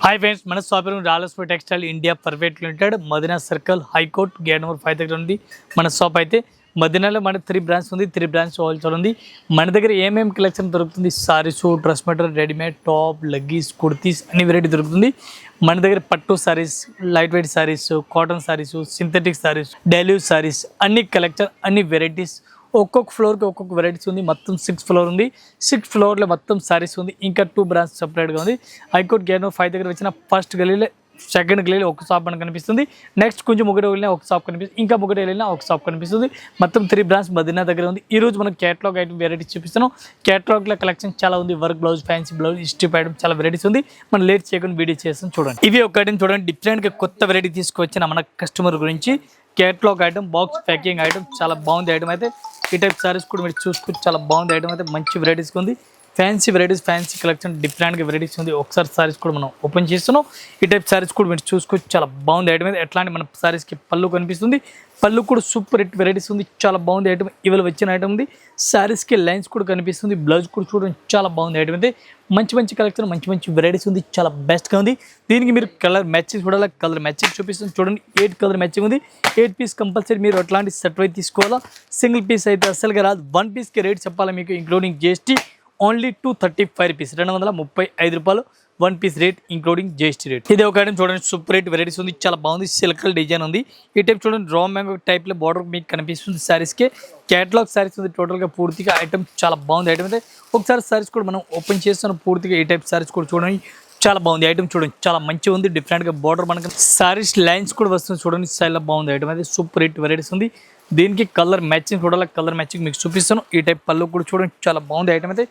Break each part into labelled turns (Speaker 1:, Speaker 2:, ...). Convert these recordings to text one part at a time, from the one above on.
Speaker 1: Hi friends, మన shop పేరు Ralaspur textile India private limited, Madina circle, high court gate number 5 దగ్గర ఉంది మన షాప్. అయితే మదీనాలో మన 3 బ్రాంచ్ ఉంది. 3 బ్రాంచ్ హోల్సేల్ ఉంది. మన దగ్గర ఏమేమి కలెక్షన్ దొరుకుతుంది, saris, dress material, readymade, top, leggings, kurtis అన్ని వెరైటీ దొరుకుతుంది. మన దగ్గర పట్టు saris, light weight saris, cotton saris, synthetic saris, daily saris అన్ని కలెక్షన్, అన్ని వెరైటీస్. ఒక్కొక్క ఫ్లోర్కి ఒక్కొక్క వెరైటీస్ ఉంది. మొత్తం 6 ఫ్లోర్ ఉంది. 6 ఫ్లోర్లో మొత్తం సారీస్ ఉంది. ఇంకా 2 బ్రాంచ్ సపరేట్గా ఉంది. హైకోర్ట్ గేట్ నెంబర్ 5 దగ్గర వచ్చిన ఫస్ట్ గలీలో, సెకండ్ గలీలో ఒక షాప్ మనకు కనిపిస్తుంది. నెక్స్ట్ కొంచెం ముగ్గురు వెళ్ళినా ఒక షాప్ కనిపిస్తుంది. ఇంకా ముగ్గురు వెళ్ళినా ఒక షాప్ కనిపిస్తుంది. మొత్తం 3 బ్రాంచ్ మదీనా దగ్గర ఉంది. ఈ రోజు మనం క్యాటలాగ్ ఐటమ్ వెరైటీస్ చూపిస్తున్నాం. క్యాటలాగ్లో కలెక్షన్ చాలా ఉంది. Work blouse, fancy blouse, strip item చాలా వెరైటీస్ ఉంది. మనం లేట్ చేయకుండా వీడియో చేస్తాం. చూడండి, ఇవి ఒక ఐటమ్ చూడండి. డిఫరెంట్గా కొత్త వెరైటీ తీసుకొచ్చిన మన కస్టమర్ గురించి catalogue item, box packing item చాలా బాగుంది. ఐటమ్ అయితే ఈ టైప్ సారీస్ కూడా మీరు చూసుకుంటే చాలా బాగుంది. ఐటమ్ అయితే మంచి వెరైటీస్ ఉంది. ఫ్యాన్సీ వెరైటీస్, ఫ్యాన్సీ కలెక్షన్, డిఫరెంట్గా వెరైటీస్ ఉంది. ఒకసారి సారీస్ కూడా మనం ఓపెన్ చేస్తున్నాం. ఈ టైప్ సారీస్ కూడా మీరు చూసుకోవచ్చు, చాలా బాగుంది. ఐటమ్ అయితే ఎట్లాంటి మన సారీస్కి పళ్ళు కనిపిస్తుంది. పళ్ళు కూడా సూపర్ హిట్ వెరైటీస్ ఉంది. చాలా బాగుంది ఐటమ్. ఇవాళ వచ్చిన ఐటమ్ ఉంది. సారీస్కి లైన్స్ కూడా కనిపిస్తుంది. బ్లౌజ్ కూడా చూడండి, చాలా బాగుంది. ఐటమ్ అయితే మంచి మంచి కలెక్షన్, మంచి మంచి వెరైటీస్ ఉంది. చాలా బెస్ట్గా ఉంది. దీనికి మీరు కలర్ మ్యాచింగ్ చూడాలి. కలర్ మ్యాచింగ్ చూపిస్తుంది చూడండి. 8 కలర్ మ్యాచింగ్ ఉంది. 8 పీస్ కంపల్సరీ మీరు అట్లాంటి సెట్ అయితే తీసుకోవాలా. సింగిల్ పీస్ అయితే అసలుగా రాదు. 1 పీస్కి రేట్ చెప్పాలి మీకు, ఇంక్లూడింగ్ జిఎస్టీ. ఓన్లీ 235 రూపీస్, 235 రూపాయలు 1 piece rate, including GST rate. ఇది ఒక ఐటమ్ చూడండి, సూపర్ రేట్ వెరైటీస్ ఉంది. చాలా బాగుంది. సిల్కల్ డిజైన్ ఉంది. ఈ టైప్ చూడండి, రా మ్యాంగో టైప్లో బార్డర్ మీకు కనిపిస్తుంది. సారీస్కి క్యాటలాగ్ సారీస్ ఉంది. టోటల్గా పూర్తిగా ఐటమ్ చాలా బాగుంది. ఐటమ్ అయితే ఒకసారి సారీస్ కూడా మనం ఓపెన్ చేస్తున్నాం. పూర్తిగా ఈ టైప్ సారీస్ కూడా చూడండి, చాలా బాగుంది. ఐటమ్ చూడండి, చాలా మంచిగా ఉంది. డిఫరెంట్గా బార్డర్ మనకి సారీస్ లైన్స్ కూడా వస్తుంది చూడండి. స్టైల్లో బాగుంది. ఐటమ్ అయితే సూపర్ రేట్ వెరైటీస్ ఉంది. దీనికి కలర్ మ్యాచింగ్ చూడాలి. కలర్ మ్యాచింగ్ మీకు చూపిస్తాను. ఈ టైప్ పళ్ళు కూడా చూడండి, చాలా బాగుంది. ఐటమ్ అయితే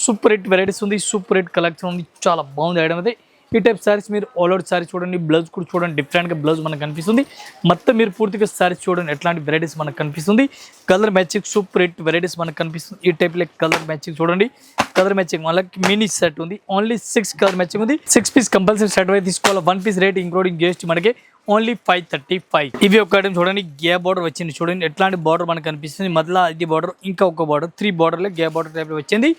Speaker 1: సూపర్ హిట్ వెరైటీస్ ఉంది. సూపర్ హిట్ కలెక్షన్ ఉంది. చాలా బాగుంది. ఐటమ్ అయితే ఈ టైప్ సారీస్ మీరు ఆల్ అవుట్ సారీస్ చూడండి. బ్లౌజ్ కూడా చూడండి, డిఫరెంట్గా బ్లౌజ్ మనకు కనిపిస్తుంది. మొత్తం మీరు పూర్తిగా సారీస్ చూడండి, ఎట్లాంటి వెరైటీస్ మనకు కనిపిస్తుంది. Colour matching super hit varieties మనకు కనిపిస్తుంది. ఈ టైప్లో కలర్ మ్యాచింగ్ చూడండి. కలర్ మ్యాచింగ్ వాళ్ళకి మినీ సెట్ ఉంది. ఓన్లీ 6 కలర్ మ్యాచింగ్ ఉంది. 6 పీస్ కంపల్సరీ సెట్ అయితే తీసుకోవాలి. 1 పీస్ రేట్ ఇంక్లూడింగ్ జిఎస్టీ మనకి ఓన్లీ 535. ఇవి ఒక ఐటమ్ చూడండి. గ్యాప్ బార్డర్ వచ్చింది చూడండి. ఎట్లాంటి బార్డర్ మనకు కనిపిస్తుంది. మొదల ఇది బార్డర్, ఇంకా ఒక బార్డర్, 3 బార్డర్లో గ్యాప్ బార్డర్ టైప్లో వచ్చింది.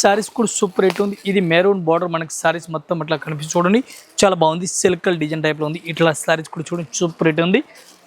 Speaker 1: సారీస్ కూడా సూపర్ రేట్ ఉంది. ఇది మెరూన్ బార్డర్ మనకి సారీస్ మొత్తం అట్లా కనిపిస్తుంది చూడండి, చాలా బాగుంది. సిల్కల్ డిజైన్ టైప్లో ఉంది. ఇట్లా సారీస్ కూడా చూడండి, సూపర్ రేట్ ఉంది.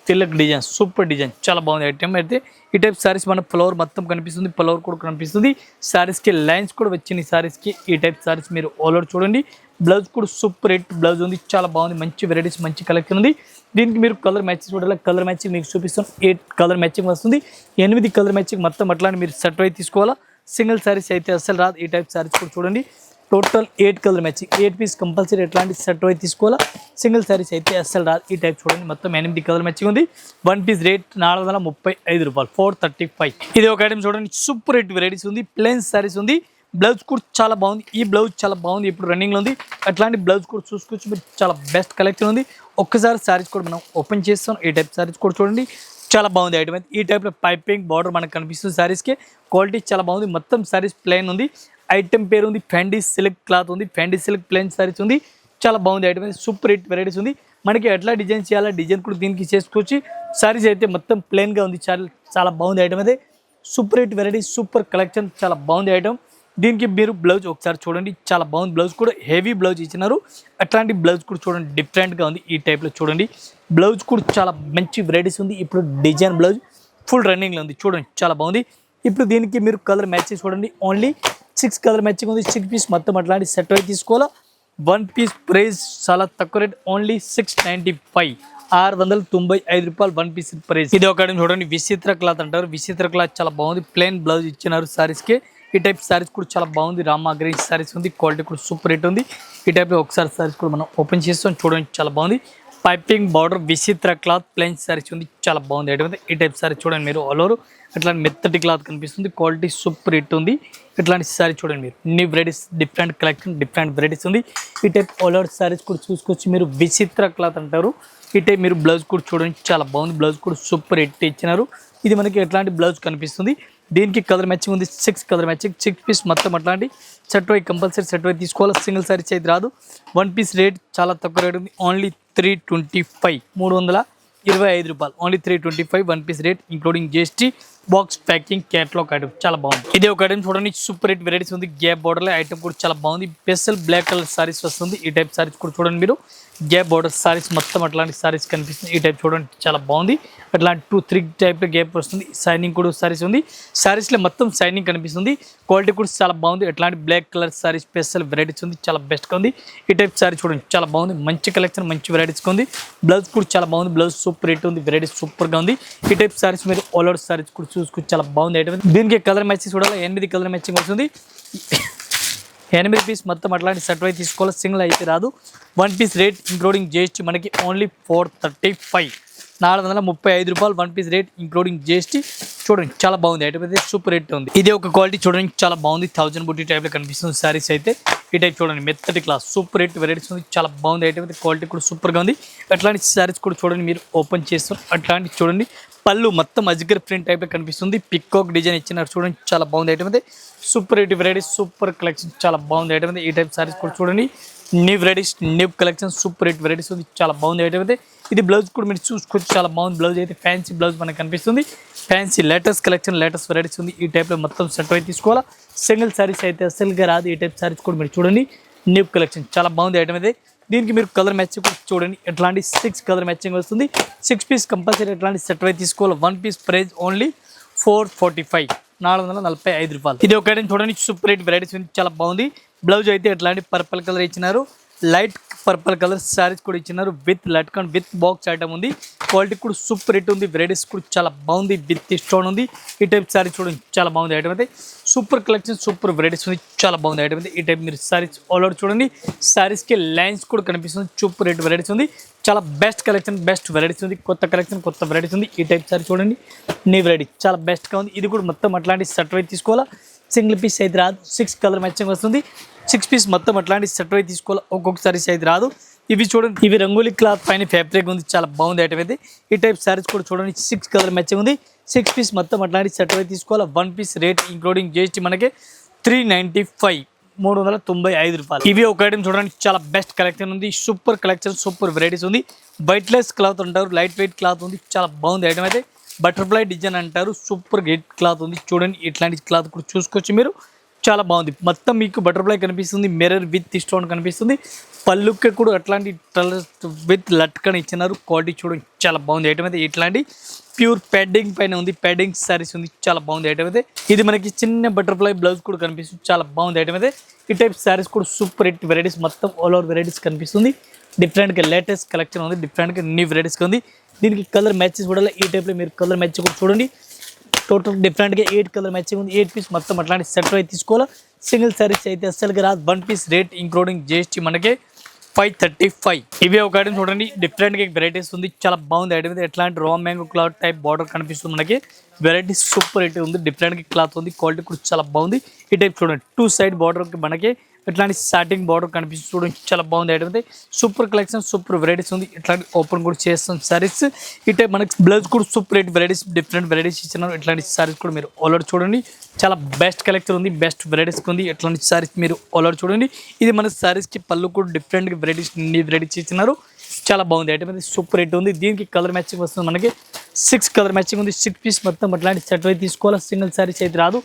Speaker 1: తిలక్ డిజైన్, సూపర్ డిజైన్, చాలా బాగుంది. ఐటమ్ అయితే ఈ టైప్ సారీస్ మన ఫ్లవర్ మొత్తం కనిపిస్తుంది. ఫ్లవర్ కూడా కనిపిస్తుంది. సారీస్కి లైన్స్ కూడా వచ్చినాయి. సారీస్కి ఈ టైప్ సారీస్ మీరు ఆల్ ఓవర్ చూడండి. బ్లౌజ్ కూడా సూపర్ హిట్ బ్లౌజ్ ఉంది. చాలా బాగుంది. మంచి వెరైటీస్, మంచి కలెక్షన్ ఉంది. దీనికి మీరు కలర్ మ్యాచింగ్ చూడాలి. కలర్ మ్యాచింగ్ మీకు చూపిస్తాను. 8 కలర్ మ్యాచింగ్ వస్తుంది. 8 కలర్ మ్యాచింగ్ మొత్తం అట్లాంటి మీరు సెట్ అయితే తీసుకోవాలా. సింగిల్ సారీస్ అయితే అసలు రాదు. ఈ టైప్ సారీస్ కూడా చూడండి. Total 8 colour matching, 8 piece compulsory ఎట్లాంటి సెట్ అయితే తీసుకోవాలా. సింగిల్ సారీస్ అయితే అస్సలు రాదు. ఈ టైప్ చూడండి, మొత్తం 8 కలర్ మ్యాచింగ్ ఉంది. 1 పీస్ రేట్ 435 రూపాయలు, 435. ఇది ఒక ఐటమ్ చూడండి, సూపర్ హిట్ వెరైటీస్ ఉంది. ప్లెయిన్ సారీస్ ఉంది. బ్లౌజ్ కూడా చాలా బాగుంది. ఈ బ్లౌజ్ చాలా బాగుంది, ఇప్పుడు రన్నింగ్లో ఉంది. అట్లాంటి బ్లౌజ్ కూడా చూసుకోవచ్చు. చాలా బెస్ట్ కలెక్షన్ ఉంది. ఒక్కసారి సారీస్ కూడా మనం ఓపెన్ చేస్తాం. ఈ టైప్ సారీస్ కూడా చూడండి, చాలా బాగుంది. ఐటమ్ అయితే ఈ టైప్లో పైపింగ్ బార్డర్ మనకు కనిపిస్తుంది. సారీస్కి క్వాలిటీ చాలా బాగుంది. మొత్తం సారీస్ ప్లెయిన్ ఉంది. ఐటమ్ పేరు ఉంది ఫెండీ సిల్క్ క్లాత్ ఉంది. ఫెండీ సిల్క్ ప్లెయిన్ సారీస్ ఉంది. చాలా బాగుంది. ఐటమ్ అయితే సూపర్ హిట్ వెరైటీస్ ఉంది. మనకి ఎట్లా డిజైన్ చేయాలా, డిజైన్ కూడా దీనికి చేసుకోవచ్చు. సారీస్ అయితే మొత్తం ప్లెయిన్గా ఉంది. చాలా బాగుంది. ఐటమ్ అయితే super hit varieties, super collection, చాలా బాగుంది. ఐటమ్ దీనికి మీరు బ్లౌజ్ ఒకసారి చూడండి, చాలా బాగుంది. బ్లౌజ్ కూడా హెవీ బ్లౌజ్ ఇచ్చినారు. అట్లాంటి బ్లౌజ్ కూడా చూడండి, డిఫరెంట్గా ఉంది. ఈ టైప్లో చూడండి. బ్లౌజ్ కూడా చాలా మంచి వెరైటీస్ ఉంది. ఇప్పుడు డిజైన్ బ్లౌజ్ ఫుల్ రన్నింగ్లో ఉంది చూడండి, చాలా బాగుంది. ఇప్పుడు దీనికి మీరు కలర్ మ్యాచింగ్ చూడండి. ఓన్లీ 6 కలర్ మ్యాచింగ్ ఉంది. 6 పీస్ మొత్తం అట్లాంటి సెట్ అయితే తీసుకోవాలా. 1 పీస్ ప్రైస్ చాలా తక్కువ రేట్, ఓన్లీ 695, 695 రూపాయలు 1 పీస్ ప్రైస్. ఇది ఒక చూడండి, విచిత్ర క్లాత్ అంటారు. విచిత్ర క్లాత్ చాలా బాగుంది. ప్లెయిన్ బ్లౌజ్ ఇచ్చినారు సారీస్కి. ఈ టైప్ సారీస్ కూడా చాలా బాగుంది. రామా గ్రీన్ సారీస్ ఉంది. క్వాలిటీ కూడా సూపర్ రేట్ ఉంది. ఈ టైప్లో ఒకసారి సారీస్ కూడా మనం ఓపెన్ చేస్తాం చూడండి, చాలా బాగుంది. పైపింగ్ బార్డర్ విచిత్ర క్లాత్ ప్లెయిన్ సారీస్ ఉంది. చాలా బాగుంది. అయితే ఈ టైప్ సారీ చూడండి మీరు ఆల్ ఓవర్. ఇట్లాంటి మెత్తటి క్లాత్ కనిపిస్తుంది. క్వాలిటీ సూపర్ హిట్ ఉంది. ఇట్లాంటి సారీ చూడండి మీరు. ఇన్ని varieties, different collection, different varieties ఉంది. ఈ టైప్ ఆల్ ఓవర్ సారీస్ కూడా చూసుకోవచ్చు మీరు. విచిత్ర క్లాత్ అంటారు. ఈ టైప్ మీరు బ్లౌజ్ కూడా చూడండి, చాలా బాగుంది. బ్లౌజ్ కూడా సూపర్ హిట్ ఇచ్చినారు. ఇది మనకి ఎట్లాంటి బ్లౌజ్ కనిపిస్తుంది. దీనికి కలర్ మ్యాచింగ్ ఉంది. 6 కలర్ మ్యాచింగ్, 6 పీస్ మొత్తం అట్లాంటి సెట్ అయి కంపల్సరీ సెట్ అయి తీసుకోవాలి. సింగిల్ సారీస్ అయితే రాదు. 1 పీస్ రేట్ చాలా తక్కువ రేట్ ఉంది. ఓన్లీ 325, 325 రూపాయలు, only 325. 1 piece rate including GST. Box packing catalogue item చాలా బాగుంది. ఇది ఒక ఐటమ్ చూడండి, సూపర్ హిట్ వెరైటీస్ ఉంది. గ్యాప్ బోర్డర్ ఐటమ్ కూడా చాలా బాగుంది. స్పెషల్ బ్లాక్ కలర్ సారీస్ వస్తుంది. ఈ టైప్ సారీస్ కూడా చూడండి మీరు. గ్యాప్ బోర్డర్ సారీస్ మొత్తం అట్లాంటి సారీస్ కనిపిస్తుంది. ఈ టైప్ చూడండి చాలా బాగుంది. అట్లాంటి 2-3 టైప్ గ్యాప్ వస్తుంది. షైనింగ్ కూడా సారీస్ ఉంది. సారీస్ లో మొత్తం షైనింగ్ కనిపిస్తుంది. క్వాలిటీ కూడా చాలా బాగుంది. అట్లాంటి black colour sari special varieties ఉంది. చాలా బెస్ట్ గా ఉంది. ఈ టైప్ సారీ చూడండి చాలా బాగుంది. మంచి కలెక్షన్, మంచి వెరైటీస్ ఉంది. బ్లౌజ్ కూడా చాలా బాగుంది. బ్లౌజ్ సూపర్ హిట్ ఉంది. వెరైటీ సూపర్ గా ఉంది. ఈ టైప్ సారీస్ మీరు ఆల్ ఓవర్ సారీస్ కూడా చూసుకుని చాలా బాగుంది ఐటమ్. దీనికి కలర్ మ్యాచింగ్ చూడాలి. 8 కలర్ మ్యాచింగ్ వస్తుంది. 8 పీస్ మొత్తం అట్లాంటి సెట్ అయితే తీసుకోవాలి. సింగిల్ అయితే రాదు. 1 పీస్ రేట్ ఇంక్లూడింగ్ జిఎస్టీ మనకి ఓన్లీ 435, 435 రూపాయలు. 1 పీస్ రేట్ ఇంక్లూడింగ్ జిఎస్టీ. చూడండి చాలా బాగుంది ఐటమ్ అయితే, సూపర్ రేట్ ఉంది. ఇది ఒక క్వాలిటీ చూడండి చాలా బాగుంది. 1000 బుట్టి టైప్ లో కనిపిస్తుంది సారీస్ అయితే. ఈ టైప్ చూడండి మెత్తటి క్లాస్, సూపర్ రేట్ వెరైటీస్ ఉంది. చాలా బాగుంది ఐటమ్ అయితే, క్వాలిటీ కూడా సూపర్ గా ఉంది. అట్లాంటి సారీస్ కూడా చూడండి మీరు ఓపెన్ చేస్తారు. అట్లాంటి చూడండి పళ్ళు మొత్తం అజ్గర్ ప్రింట్ టైప్ లో కనిపిస్తుంది. పికాక్ డిజైన్ ఇచ్చినారు చూడండి చాలా బాగుంది ఐటమ్ అయితే. Super rate varieties, super collection చాలా బాగుంది ఐటమ్ అయితే. ఈ టైప్ సారీస్ కూడా చూడండి new varieties, new collection, super rate varieties ఉంది. చాలా బాగుంది ఐటమ్ అయితే. ఇది బ్లౌజ్ కూడా మీరు చూసుకోవచ్చు చాలా బాగుంది. బ్లౌజ్ అయితే ఫ్యాన్సీ బ్లౌజ్ మనకు కనిపిస్తుంది. Fancy latest collection, latest varieties ఉంది. ఈ టైప్ లో మొత్తం సెట్ అయితే తీసుకోవాలా. సింగిల్ సారీస్ అయితే అసలుగా రాదు. ఈ టైప్ సారీస్ కూడా మీరు చూడండి న్యూ కలెక్షన్ చాలా బాగుంది ఐటమ్ అయితే. దీనికి మీరు కలర్ మ్యాచింగ్ కూడా చూడండి. ఎట్లాంటి 6 కలర్ మ్యాచింగ్ వస్తుంది. 6 పీస్ కంపల్సరీ ఎట్లాంటి సెట్ అయితే తీసుకోవాలి. 1 పీస్ ప్రైస్ ఓన్లీ 445, 445 రూపాయలు. ఇది ఒక ఐటమ్ చూడండి, సూపర్ రేట్ వెరైటీస్ ఉంది. చాలా బాగుంది. బ్లౌజ్ అయితే ఎట్లాంటి పర్పుల్ కలర్ ఇచ్చినారు. లైట్ పర్పుల్ కలర్ సారీస్ కూడా ఇచ్చినారు. With latkan with box item ఉంది. క్వాలిటీ కూడా సూపర్ హిట్ ఉంది. వెరైటీస్ కూడా చాలా బాగుంది. విత్ స్టోన్ ఉంది. ఈ టైప్ సారీ చూడండి చాలా బాగుంది ఐటమ్ అయితే. సూపర్ కలెక్షన్, సూపర్ వెరైటీస్ ఉంది. చాలా బాగుంది ఐటమ్ అయితే. ఈ టైప్ మీరు సారీస్ ఆల్ ఓవర్ చూడండి. సారీస్ కి లైన్స్ కూడా కనిపిస్తుంది. సూపర్ రేట్ వెరైటీస్ ఉంది. చాలా బెస్ట్ కలెక్షన్, బెస్ట్ వెరైటీస్ ఉంది. కొత్త కలెక్షన్, కొత్త వెరైటీస్ ఉంది. ఈ టైప్ సారీ చూడండి న్యూ వెరైటీ చాలా బెస్ట్ గా ఉంది. ఇది కూడా మొత్తం అట్లాంటి సెట్ అయితే తీసుకోవాలా. సింగిల్ పీస్ అయితే రాదు. 6 కలర్ మ్యాచింగ్ వస్తుంది. 6 పీస్ మొత్తం అట్లాంటి సెట్ అయితే తీసుకోవాలి. ఒక్కొక్క సారీస్ అయితే రాదు. ఇవి చూడండి, ఇవి రంగోలీ క్లాత్ పైన ఫ్యాబ్రిక్ ఉంది. చాలా బాగుంది ఐటమ్ అయితే. ఈ టైప్ సారీస్ కూడా చూడండి 6 కలర్ మ్యాచింగ్ ఉంది. 6 పీస్ మొత్తం అట్లాంటి సెట్ అయితే తీసుకోవాలి. 1 పీస్ రేట్ ఇంక్లూడింగ్ జిఎస్టీ మనకి 395, 395 రూపాయలు. ఇవి ఒక ఐటమ్ చూడండి చాలా బెస్ట్ కలెక్షన్ ఉంది. సూపర్ కలెక్షన్, సూపర్ వెరైటీస్ ఉంది. వైట్లెస్ క్లాత్ అంటారు, లైట్ వెయిట్ క్లాత్ ఉంది. చాలా బాగుంది ఐటమ్ అయితే. బటర్ఫ్లై డిజైన్ అంటారు. సూపర్ గెట్ క్లాత్ ఉంది. చూడండి ఇట్లాంటి క్లాత్ కూడా చూసుకోవచ్చు మీరు. చాలా బాగుంది. మొత్తం మీకు బటర్ఫ్లై కనిపిస్తుంది. మిర్రర్ విత్ స్టోన్ కనిపిస్తుంది. పళ్ళుకి కూడా అట్లాంటి విత్ లట్కన్ ఇచ్చినారు. క్వాలిటీ చూడండి చాలా బాగుంది ఐటమ్ అయితే. ఇట్లాంటి ప్యూర్ ప్యాడింగ్ పైన ఉంది. ప్యాడింగ్ సారీస్ ఉంది. చాలా బాగుంది ఐటమ్ అయితే. ఇది మనకి చిన్న బటర్ఫ్లై బ్లౌజ్ కూడా కనిపిస్తుంది. చాలా బాగుంది ఐటమ్ అయితే. ఈ టైప్ సారీస్ కూడా సూపర్ హిట్ వెరైటీస్, మొత్తం ఆల్ ఓవర్ వెరైటీస్ కనిపిస్తుంది. డిఫరెంట్గా లేటెస్ట్ కలెక్షన్ ఉంది. డిఫరెంట్గా న్యూ వెరైటీస్ ఉంది. దీనికి కలర్ మ్యాచెస్ కూడా ఈ టైప్లో మీరు కలర్ మ్యాచ్ కూడా చూడండి. టోటల్ డిఫరెంట్గా 8 కలర్ మ్యాచింగ్ ఉంది. 8 పీస్ మొత్తం అట్లాంటి సెట్ అయితే తీసుకోవాలా. సింగిల్ సారీస్ అయితే అస్సలుగా రాదు. 1 పీస్ రేట్ ఇంక్లూడింగ్ జిఎస్టీ మనకి 535. ఇవి ఒక ఐటమ్ చూడండి డిఫరెంట్గా వెరైటీస్ ఉంది. చాలా బాగుంది ఐటమ్. ఎట్లాంటి raw mango cloth type border కనిపిస్తుంది మనకి. వెరైటీ సూపర్ రేట్ ఉంది. డిఫరెంట్గా క్లాత్ ఉంది. క్వాలిటీ కూడా చాలా బాగుంది. ఈ టైప్ చూడండి 2 సైడ్ బార్డర్ మనకి ఇట్లాంటి స్టార్టింగ్ బార్డర్ కనిపిస్తుంది. చూడండి చాలా బాగుంది ఐటమ్ అయితే. సూపర్ కలెక్షన్, సూపర్ వెరైటీస్ ఉంది. ఇట్లాంటి ఓపెన్ కూడా చేస్తాం సారీస్. ఈ టైప్ మనకి బ్లౌజ్ కూడా super rate varieties, different varieties ఇచ్చినారు. ఇట్లాంటి సారీస్ కూడా మీరు ఆల్ ఓవర్ చూడండి. చాలా బెస్ట్ కలెక్షన్ ఉంది. బెస్ట్ వెరైటీస్ ఉంది. ఇట్లాంటి సారీస్ మీరు ఆల్ ఓవర్ చూడండి. ఇది మన సారీస్కి పళ్ళు కూడా డిఫరెంట్గా వెరైటీస్, వెరైటీస్ ఇచ్చినారు. చాలా బాగుంది ఐటమ్ అయితే. సూపర్ రేట్ ఉంది. దీనికి కలర్ మ్యాచింగ్ వస్తుంది మనకి 6 కలర్ మ్యాచింగ్ ఉంది. 6 పీస్ మొత్తం అట్లాంటి సెట్ అయితే తీసుకోవాలి. సింగిల్ సారీస్ అయితే రాదు.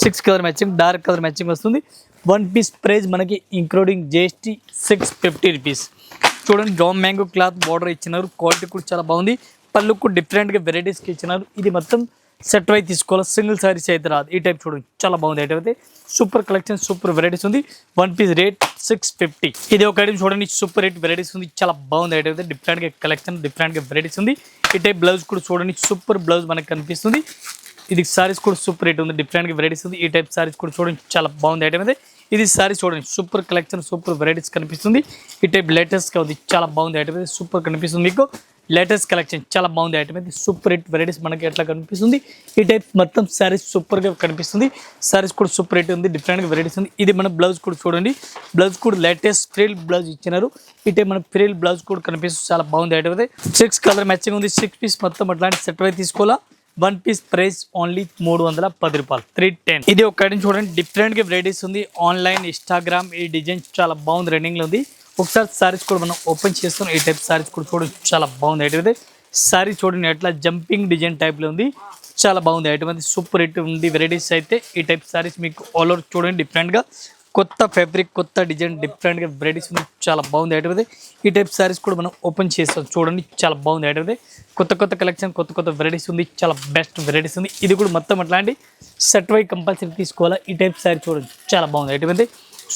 Speaker 1: 6 colour matching, dark colour matching వస్తుంది. 1 పీస్ ప్రైస్ మనకి ఇంక్లూడింగ్ జిఎస్టీ 650 రూపీస్. చూడండి రా మ్యాంగో క్లాత్ బార్డర్ ఇచ్చినారు. క్వాలిటీ కూడా చాలా బాగుంది. పళ్ళు కూడా డిఫరెంట్గా వెరైటీస్కి ఇచ్చినారు. ఇది మొత్తం సెట్ అయితే తీసుకోవాలి. సింగిల్ సారీస్ అయితే రాదు. ఈ టైప్ చూడండి చాలా బాగుంది ఐటమ్ అయితే. సూపర్ కలెక్షన్, సూపర్ వెరైటీస్ ఉంది. 1 పీస్ రేట్ 650. ఇది ఒక ఐటమ్ చూడండి సూపర్ రేట్ వెరైటీస్ ఉంది. చాలా బాగుంది ఐటమ్ అయితే. డిఫరెంట్గా కలెక్షన్, డిఫరెంట్గా వెరైటీస్ ఉంది. ఈ టైప్ బ్లౌజ్ కూడా చూడండి సూపర్ బ్లౌజ్ మనకు కనిపిస్తుంది. ఇది సారీస్ కూడా సూపర్ రేట్ ఉంది. డిఫరెంట్గా వెరైటీస్ ఉంది. ఈ టైప్ సారీస్ కూడా చూడండి చాలా బాగుంది ఐటమ్ అయితే. ఇది సారీస్ చూడండి సూపర్ కలెక్షన్, సూపర్ వెరైటీస్ కనిపిస్తుంది. ఈ టైప్ లేటెస్ట్గా ఉంది. చాలా బాగుంది ఐటమ్ అయితే. సూపర్ కనిపిస్తుంది మీకు. లేటెస్ట్ కలెక్షన్ చాలా బాగుంది ఐటమ్ అయితే. సూపర్ హిట్ వెరైటీస్ మనకి ఎట్లా కనిపిస్తుంది. ఈ టైప్ మొత్తం సారీస్ సూపర్గా కనిపిస్తుంది. సారీస్ కూడా సూపర్ హిట్ ఉంది. డిఫరెంట్గా వెరైటీస్ ఉంది. ఇది మన బ్లౌజ్ కూడా చూడండి. బ్లౌజ్ కూడా లేటెస్ట్ ఫ్రిల్ బ్లౌజ్ ఇచ్చినారు. ఈ టైప్ మన ఫ్రిల్ బ్లౌజ్ కూడా కనిపిస్తుంది. చాలా బాగుంది ఐటమ్ అయితే. 6 కలర్ మ్యాచింగ్ ఉంది. 6 పీస్ మొత్తం అట్లాంటి సెట్ అయితే తీసుకోవాలా. 1 పీస్ ప్రైస్ ఓన్లీ 310 రూపాయలు, 310. ఇది ఒక ఐటమ్ చూడండి డిఫరెంట్గా వెరైటీస్ ఉంది. ఆన్లైన్, ఇన్స్టాగ్రామ్ ఈ డిజైన్ చాలా బాగుంది. రన్నింగ్లో ఉంది. ఒకసారి సారీస్ కూడా మనం ఓపెన్ చేస్తాం. ఈ టైప్ సారీస్ కూడా చూడండి చాలా బాగుంది. అయితే సారీ చూడండి ఎట్లా జంపింగ్ డిజైన్ టైప్లో ఉంది. చాలా బాగుంది ఐటమ్ అది సూపర్ హిట్ ఉంది వెరైటీస్ అయితే ఈ టైప్ సారీస్ మీకు ఆల్ ఓవర్ చూడండి డిఫరెంట్గా కొత్త ఫ్యాబ్రిక్ కొత్త డిజైన్ డిఫరెంట్గా వెరైటీస్ ఉంది చాలా బాగుంది ఐటమ్ అది ఈ టైప్ సారీస్ కూడా మనం ఓపెన్ చేస్తాం చూడండి చాలా బాగుంది ఐటమ్ అది కొత్త కలెక్షన్ కొత్త వెరైటీస్ ఉంది చాలా బెస్ట్ వెరైటీస్ ఉంది ఇది కూడా మొత్తం అట్లాంటి సెట్ వై కంపల్సరీ తీసుకోవాలా ఈ టైప్ సారీ చూడండి చాలా బాగుంది ఐటమ్ అది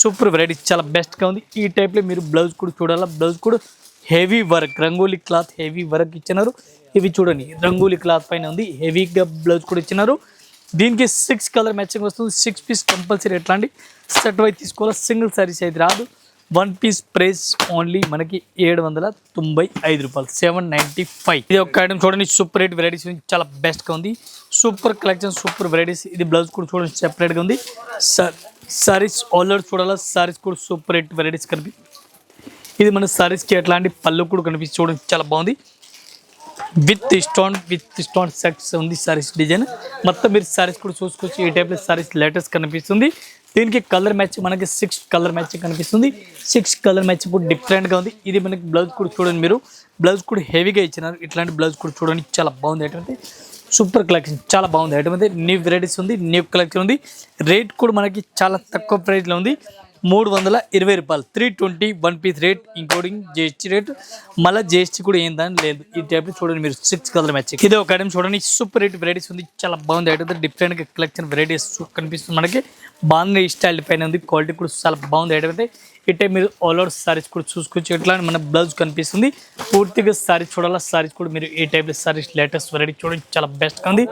Speaker 1: సూపర్ వెరైటీస్ చాలా బెస్ట్గా ఉంది ఈ టైప్లో మీరు బ్లౌజ్ కూడా చూడాలా బ్లౌజ్ కూడా heavy work rangoli cloth heavy work ఇచ్చినారు ఇవి చూడండి రంగోలీ క్లాత్ పైన ఉంది హెవీగా బ్లౌజ్ కూడా ఇచ్చినారు దీనికి 6 కలర్ మ్యాచింగ్ వస్తుంది 6 పీస్ కంపల్సరీ ఎట్లాంటి సెట్ వై తీసుకోవాలి సింగిల్ సారీస్ అయితే రాదు 1 పీస్ ప్రైస్ ఓన్లీ మనకి 795 రూపాయలు 795 ఇది ఒక ఐటమ్ చూడండి సూపర్ రేట్ వెరైటీస్ చాలా బెస్ట్గా ఉంది సూపర్ కలెక్షన్ సూపర్ వెరైటీస్ ఇది బ్లౌజ్ కూడా చూడండి సెపరేట్గా ఉంది సారీస్ ఆల్రెడీ చూడాలా సారీస్ కూడా సూపర్ రేట్ వెరైటీస్ కనిపి ఇది మన సారీస్కి ఎట్లాంటి పళ్ళు కూడా కనిపిస్తుంది చూడండి చాలా బాగుంది విత్ స్టోన్ సెట్స్ ఉంది సారీస్ డిజైన్ మొత్తం మీరు సారీస్ కూడా చూసుకోవచ్చు ఈ టైప్లో సారీస్ లేటెస్ట్ కనిపిస్తుంది దీనికి కలర్ మ్యాచ్ మనకి 6 కలర్ మ్యాచ్ కనిపిస్తుంది 6 కలర్ మ్యాచ్ కూడా డిఫరెంట్గా ఉంది ఇది మనకి బ్లౌజ్ కూడా చూడండి మీరు బ్లౌజ్ కూడా హెవీగా ఇచ్చినారు ఇట్లాంటి బ్లౌజ్ కూడా చూడండి చాలా బాగుంది ఐటమ్ అయితే సూపర్ కలెక్షన్ చాలా బాగుంది ఐటమ్ అయితే న్యూ వెరైటీస్ ఉంది న్యూ కలెక్షన్ ఉంది రేట్ కూడా మనకి చాలా తక్కువ ప్రైస్లో ఉంది 320 రూపాయలు 320 1 piece rate including GST rate మళ్ళీ జిఎస్టీ కూడా ఏందని లేదు ఈ టైప్ చూడండి మీరు 6 కలర్ మ్యాచ్ ఇది ఒక ఐటమ్ చూడండి సూపర్ రేట్ వెరైటీస్ ఉంది చాలా బాగుంది ఐటమ్ డిఫరెంట్గా కలెక్షన్ వెరైటీస్ కనిపిస్తుంది మనకి బాగుంది స్టైల్ పైన ఉంది క్వాలిటీ కూడా చాలా బాగుంది ఐటమ్ అయితే ఈ టైప్ మీరు ఆల్ ఓవర్ సారీస్ కూడా చూసుకోవచ్చు ఎట్లా మన బ్లౌజ్ కనిపిస్తుంది పూర్తిగా సారీస్ చూడాలా సారీస్ కూడా మీరు ఈ టైప్లో సారీస్ లేటెస్ట్ వెరైటీ చూడండి చాలా బెస్ట్గా ఉంది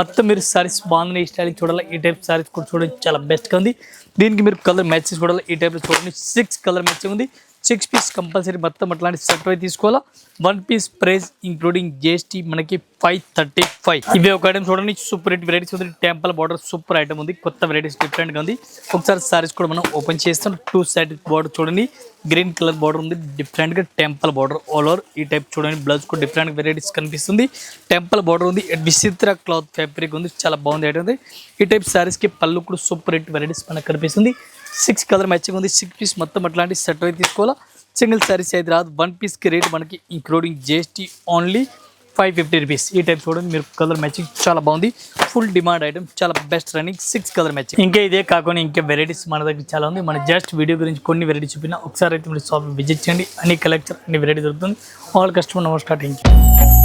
Speaker 1: మొత్తం మీరు సారీస్ బాగుంది స్టైల్ చూడాలా ఈ టైప్ సారీస్ కూడా చూడండి చాలా బెస్ట్గా ఉంది దీనికి మీరు కలర్ మ్యాచెస్ చూడాలి ఈ టైప్లో చూడండి 6 కలర్ మ్యాచింగ్ ఉంది 6 పీస్ కంపల్సరీ మొత్తం అట్లాంటి సెట్ వై తీసుకోవాలా 1 పీస్ ప్రైస్ ఇంక్లూడింగ్ జిఎస్టీ మనకి 535 ఇవే ఒక ఐటమ్ చూడండి సూపర్ రేట్ వెరైటీస్ ఉంది టెంపుల్ బార్డర్ సూపర్ ఐటమ్ ఉంది కొత్త వెరైటీస్ డిఫరెంట్గా ఉంది ఒకసారి సారీస్ కూడా మనం ఓపెన్ చేస్తాం 2 సైడ్ బార్డర్ చూడండి గ్రీన్ కలర్ బార్డర్ ఉంది డిఫరెంట్గా టెంపుల్ బార్డర్ ఆల్ ఓవర్ ఈ టైప్ చూడండి బ్లౌజ్ కూడా డిఫరెంట్ వెరైటీస్ కనిపిస్తుంది టెంపుల్ బార్డర్ ఉంది విచిత్ర క్లాత్ ఫ్యాబ్రిక్ ఉంది చాలా బాగుంది ఐటమ్ ఉంది ఈ టైప్ సారీస్కి పళ్ళు కూడా సూపర్ రేట్ వెరైటీస్ మనకు కనిపిస్తుంది 6 కలర్ మ్యాచింగ్ ఉంది 6 పీస్ మొత్తం అట్లాంటి సెట్ అయితే తీసుకోవాలా సింగిల్ సారీస్ అయితే రాదు 1 పీస్కి రేట్ మనకి ఇంక్లూడింగ్ జిఎస్టీ ఓన్లీ 550 రూపీస్ ఈ టైప్ చూడండి మీరు కలర్ మ్యాచింగ్ చాలా బాగుంది ఫుల్ డిమాండ్ ఐటమ్ చాలా బెస్ట్ రన్నింగ్ 6 కలర్ మ్యాచింగ్ ఇంకా ఇదే కాకుండా ఇంకా వెరైటీస్ మన దగ్గర చాలా ఉంది మన జస్ట్ వీడియో గురించి కొన్ని వెరైటీ చూపినా ఒకసారి అయితే మీరు షాప్ విజిట్ చేయండి అన్ని కలెక్షన్ అన్ని వెరైటీ దొరుకుతుంది ఆల్ కస్టమర్ నమస్కారం థ్యాంక్ యూ